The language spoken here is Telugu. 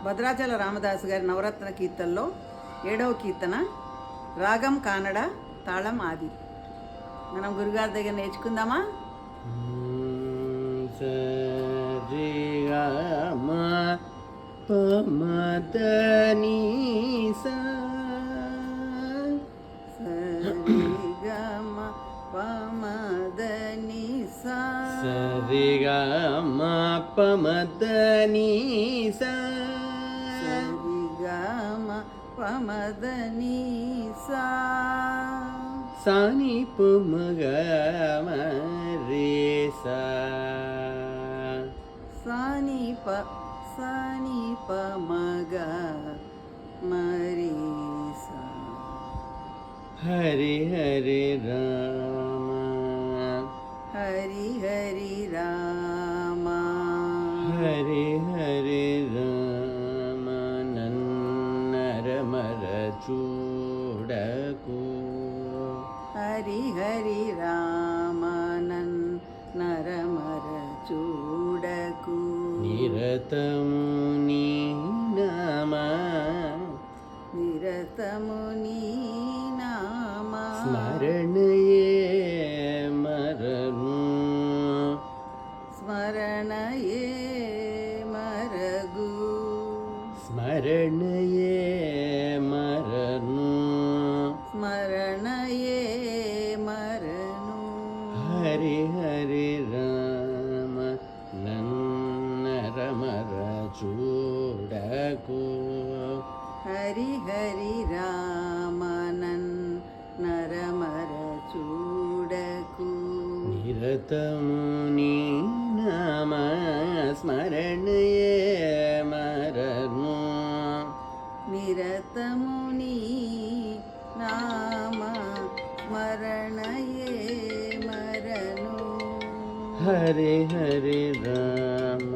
భద్రాచల రామదాసు గారి నవరత్న కీర్తనలో 7వ కీర్తన రాగం కానడ, తాళం ఆది. మనం గురుగారి దగ్గర నేర్చుకుందామా? సరిగమ పమదని సా సరిగమ పమదని సా సాని పుమగమ రే సా సాని పమగ మరి సా. హరి హరి రామ హరి హరి రామ హరి హరి రామ నన్నరమర చూడకు హరి హరి రామ నరమర చూడకు నిరతము నీ నామ నిరతము నీ నామ స్మరణయే మరను స్మరణయే మరగు స్మరణయే మరను స్మరణయే మరను. హరి హరి రామ నన్నరమర చూడకు హరి హరి రామ నరమర చూడకు నిరతము నీ నామ స్మరణయే మరను నిరతము నీ నామ స్మరణయే మరను. హరి హరి రామ